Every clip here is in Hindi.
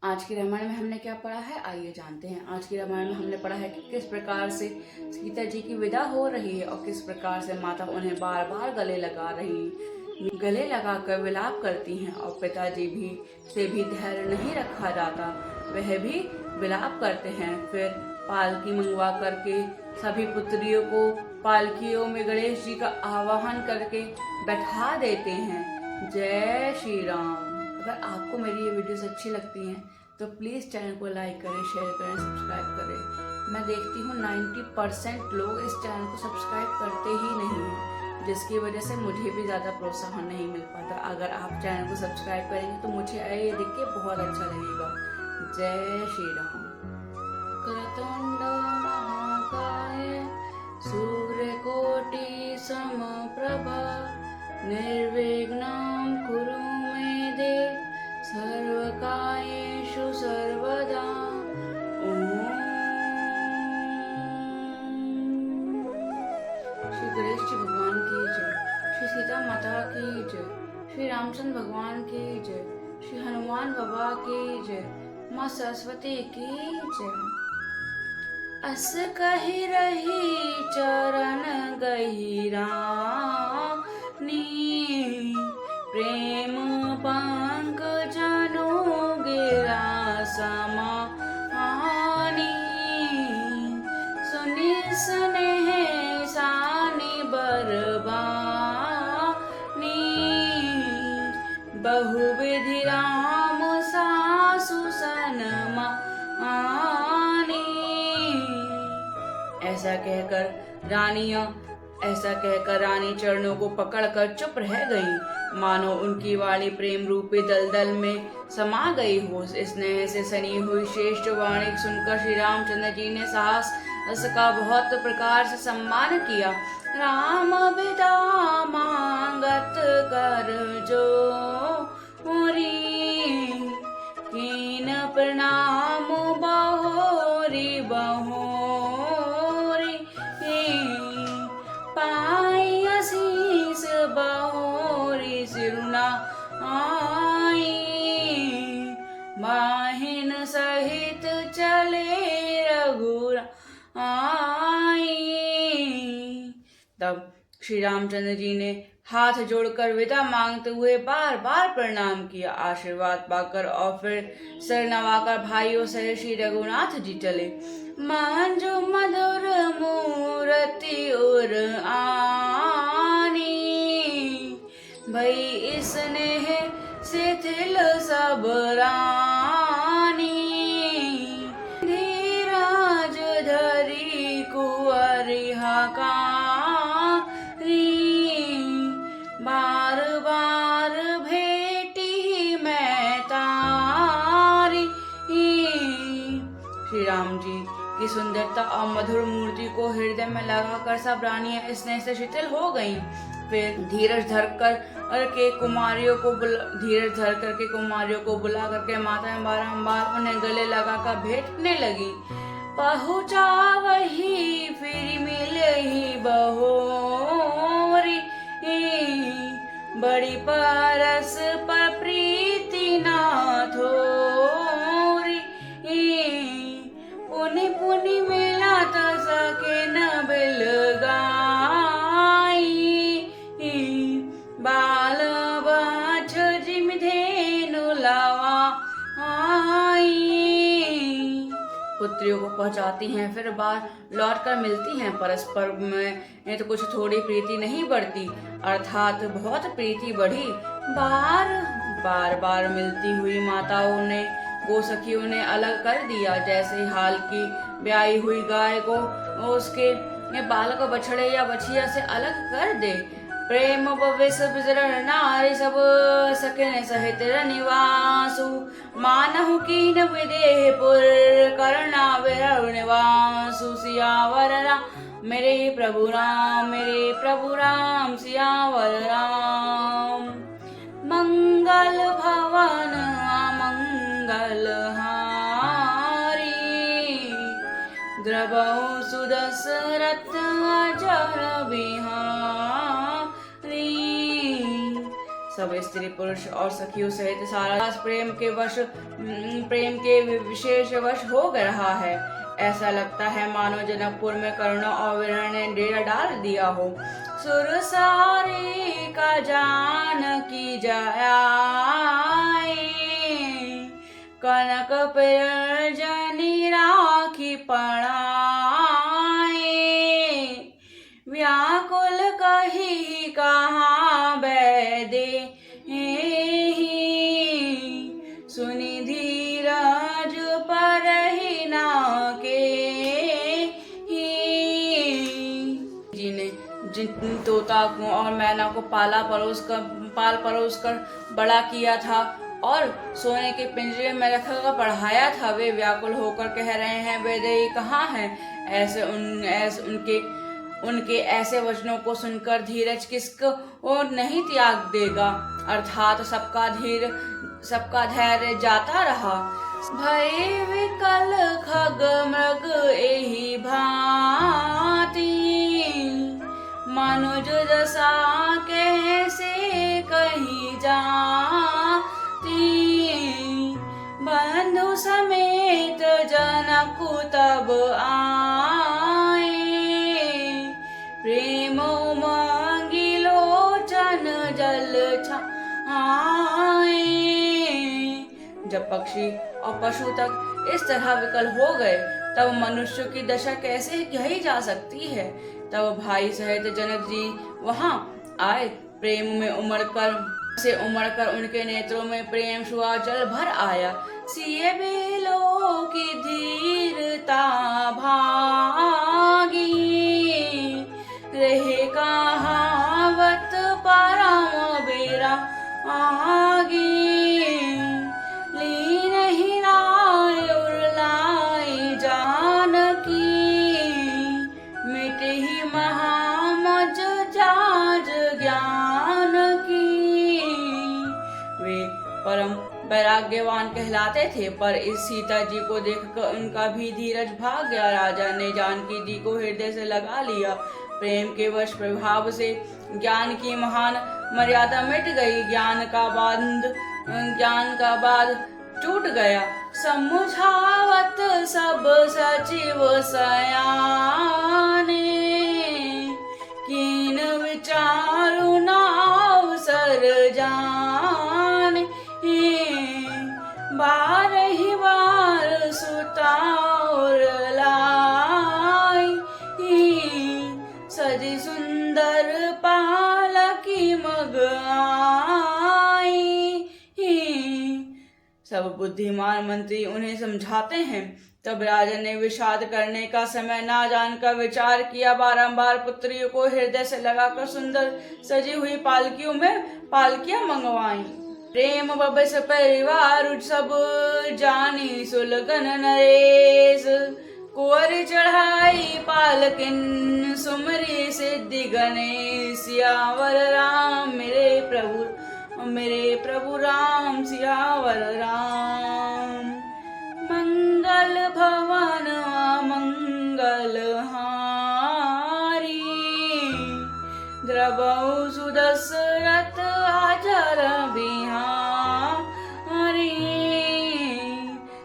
आज की रामायण में हमने क्या पढ़ा है, आइए जानते हैं। आज की रामायण में हमने पढ़ा है कि किस प्रकार से सीता जी की विदा हो रही है और किस प्रकार से माता उन्हें बार बार गले लगा रही, गले लगाकर विलाप करती हैं और पिताजी भी धैर्य नहीं रखा जाता, वह भी विलाप करते हैं। फिर पालकी मंगवा करके सभी पुत्रियों को पालकियों में गणेश जी का आवाहन करके बैठा देते हैं। जय श्री राम। अगर आपको मेरी ये वीडियोस अच्छी लगती हैं तो प्लीज़ चैनल को लाइक करें, शेयर करें, सब्सक्राइब करें। मैं देखती हूँ 90% लोग इस चैनल को सब्सक्राइब करते ही नहीं हैं, जिसकी वजह से मुझे भी ज़्यादा प्रोत्साहन नहीं मिल पाता। अगर आप चैनल को सब्सक्राइब करेंगे तो मुझे ये देख के बहुत अच्छा लगेगा। जय श्री राम। क्रतुंड महाकाय सूर्यकोटि समप्रभा निर्विघ्नं कुरु मे देव सर्वकार्येषु सर्वदा। ओम। श्री गणेश जी भगवान की जय, श्री सीता माता की जय, श्री रामचंद्र भगवान की जय, श्री हनुमान बाबा की जय, माँ सरस्वती की जय। अस कहि रही चरण गहिरा प्रेम पंकजनु गिरा समानी सुनि स्नेह सानि बरबानी बहुविधि राम सासु सनमानी। ऐसा कहकर रानी चरणों को पकड़कर चुप रह गईं, मानो उनकी वाणी प्रेम रूपी दलदल में समा गई हो। स्नेह से सनी हुई श्रेष्ठ वाणी सुनकर श्री रामचंद्र जी ने साहस का बहुत प्रकार से सम्मान किया। राम बिदा मांगत कर जो कीन प्रणाम बहोरी बहोरी पाई असीस बहोरी सिरुना आई माहिन सहित चले रघुरा आई। तब श्री रामचंद्र जी ने हाथ जोड़कर विदा मांगते हुए बार बार प्रणाम किया, आशीर्वाद पाकर और फिर सर नवाकर भाइयों सहित श्री रघुनाथ जी चले। मांझो मधुर मूर्ति उर आनी भई स्नेह शिथिल सब रानी धीरज धरी कुंवरिहा का बार बार भेटी मैं तारी। श्री राम जी की सुंदरता और मधुर मूर्ति को हृदय में लगाकर सब रानियां स्नेह से शिथिल हो गईं। फिर धीरज धर करके कुमारियों को बुला करके माता में बारंबार उन्हें गले लगाकर भेंटने लगी। पहुँचा वही फिर मिले ही बहोरी बड़ी परस पर प्रीति ना थोरी पुनि पुनि मिला तो सके न बिल गाई बाल बाछ जिम धेनु लावा आई। पुत्रियों को पहुंचाती हैं, फिर बार लौट कर मिलती हैं। परस्पर में तो कुछ थोड़ी प्रीति नहीं बढ़ती, अर्थात बहुत प्रीति बढ़ी। बार मिलती हुई माताओं ने गोसखियों ने अलग कर दिया, जैसे हाल की ब्याई हुई गाय को उसके बालक बछड़े या बछिया से अलग कर दे। प्रेम विष विजरण नारी सब सकिन सहित निवासु मानहु कीन विदेह पुर करना विरह निवासु। सियावर राम मेरे प्रभु राम सियावर राम। मंगल भवन अमंगल हारी द्रवहु सुदशरथ अजर बिहारी सब स्त्री पुरुष और सखियों सहित सारा दास प्रेम के विशेष वश हो रहा है। ऐसा लगता है मानो जनकपुर में करुणा और विरह ने डेरा डाल दिया हो। सुरसारी का जानकी जाए, कनक जनी राखी पड़ाए। व्याकुल कही कहाँ बैदे, सुनि धीरज परहि ना के। जिन तोता को और मैना को पाल परोस कर बड़ा किया था और सोने के पिंजरे में रखकर पढ़ाया था, वे व्याकुल होकर कह रहे हैं वैदेही कहाँ हैं। उनके ऐसे वचनों को सुनकर धीरज किसको और नहीं त्याग देगा। अर्थात सबका धैर्य जाता रहा। भय विकल खग मृग एहि भांति, मनुज दशा कैसे कही जाती। बंधु समेत जनक तब आए, प्रेम उमंगी लोचन जल छाए। जब पक्षी और पशु तक इस तरह विकल हो गए, तब मनुष्य की दशा कैसे कही जा सकती है। तब भाई सहित जनक जी वहां आए। प्रेम में उमड़कर उनके नेत्रों में प्रेम सुआ जल भर आया। सिए बेलों की धीरता भागी, रहे कहावत परम बेरा आगी। लीन ही राय उरलाई जानकी, मिट ही महामज जाज ज्ञान की। वे परम वैराग्यवान कहलाते थे, पर इस सीता जी को देखकर उनका भी धीरज भाग गया। राजा ने जानकी जी को हृदय से लगा लिया। प्रेम के वश प्रभाव से ज्ञान की महान मर्यादा मिट गई। ज्ञान का बांध टूट गया। समुझावत सब सचिव सयाने, कीन विचारु न अवसर जाने। बारहि बार सुता और लाई, सजी सुंदर पालकी मग आई। सब बुद्धिमान मंत्री उन्हें समझाते हैं। तब राजा ने विषाद करने का समय ना जानकर विचार किया। बारंबार पुत्रियों को हृदय से लगाकर सुंदर सजी हुई पालकियां मंगवाई। प्रेम बबस परिवार सब जानी सुलगन नरेश, कुंवर चढ़ाई पालकिन सुमरी सिद्धि गणेश। सियावर राम मेरे प्रभु राम, सियावर राम। मंगल भवन मंगल हारी, द्रवहु सुदशरथ अजर बिहारी।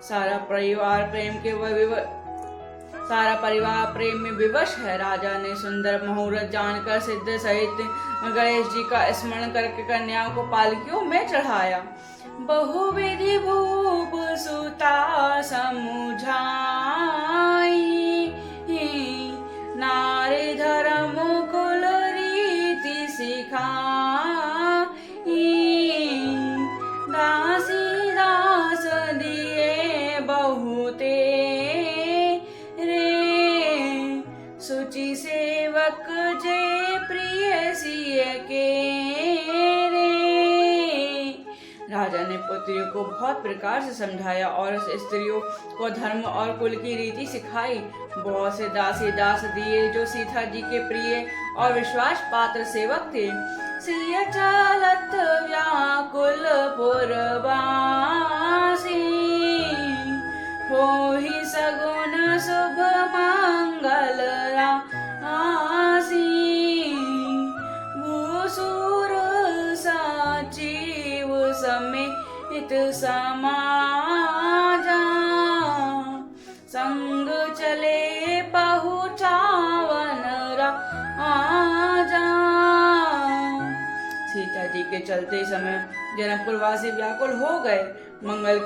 सारा परिवार प्रेम में विवश है। राजा ने सुंदर मुहूर्त जानकर सिद्ध सहित गणेश जी का स्मरण करके कन्याओं को पालकियों में चढ़ाया। बहुविधि भूप सुता समुझाई, नारी धर्म कुल रीति सिखाई। दासी दास दिए बहुते रे, सुचि सेवक जे प्रिय सिय के रे। राजा ने पुत्रियों को बहुत प्रकार से समझाया और स्त्रियों को धर्म और कुल की रीति सिखाई। बहुत से दासी दास दिए जो सीता जी के प्रिय और विश्वास पात्र सेवक थे। सिय चलत व्याकुल पुरवासी, होहि सगुन शुभ मंगल राशि। भूसुर साची समाजा, संग चले पहुँचावन राजा। सीता जी के चलते समय जनकपुर वासी व्याकुल हो गए। मंगल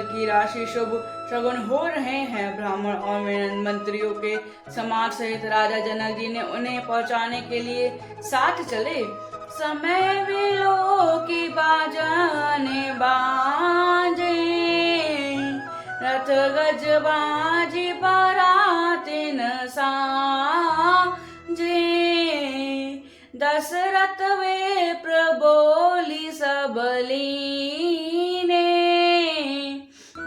की राशि शुभ शगुन हो रहे हैं। ब्राह्मण और मंत्रियों के समाज सहित राजा जनक जी ने उन्हें पहुंचाने के लिए साथ चले। समय विलो की बाजाने बाजे, रथ गज बाजी बारातिन साजे। दशरथ वे प्रबोली सबलीने,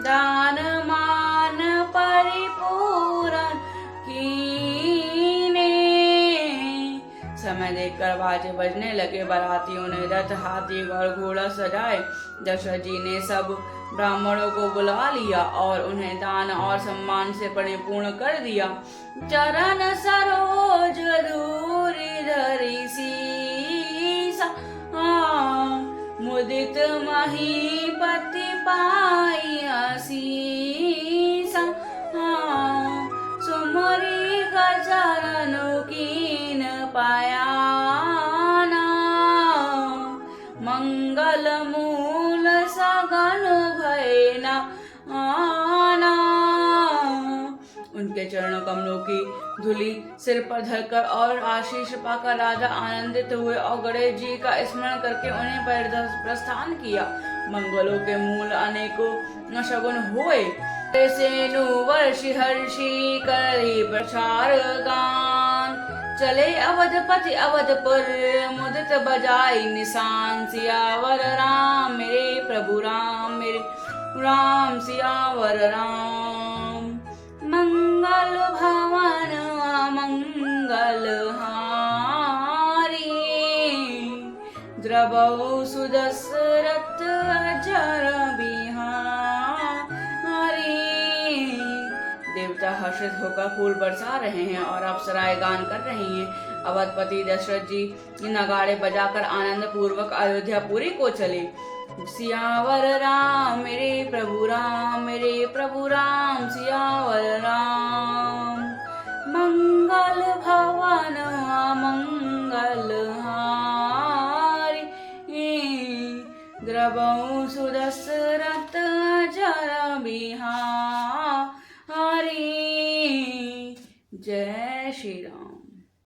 दान मान परिपूर्ण कीने। समय देखकर बाजे बजने लगे। बारातियों ने रथ, हाथी और घोड़ा सजाए। दशरथ जी ने सब ब्राह्मणों को बुला लिया और उन्हें दान और सम्मान से परिपूर्ण कर दिया। चरण सरोज दूरी धरी सीसा, मुदित महीपति पाई आसीसा। सुमरी गजानन कीन पायाना, मंगल मूल सगन भयना आना। उनके चरणों कमलों की धूलि सिर पर धरकर और आशीष पाकर राजा आनंदित हुए और गणेश जी का स्मरण करके उन्हें प्रस्थान किया। मंगलों के मूल अनेकों शगुन हुए। सेनु वर्षि हर्षि करी प्रचार गान, चले अवधपति अवधपुर मुदित बजाई निशान। सियावर राम मेरे प्रभु राम, मेरे राम सियावर राम। मंगल भवन मंगल हारी, द्रवहु सुदशरथ अजर बिहारी। देवता हर्षित होकर फूल बरसा रहे हैं और अप्सराएं गान कर रही हैं। अवधपति दशरथ जी नगाड़े बजाकर आनंद पूर्वक अयोध्यापुरी को चले। सियावर राम मेरे प्रभु राम, मेरे प्रभु राम सियावर राम। मंगल भवन मंगल हारी, द्रवहु सुदशरथ अजर बिहारी। जय श्री राम।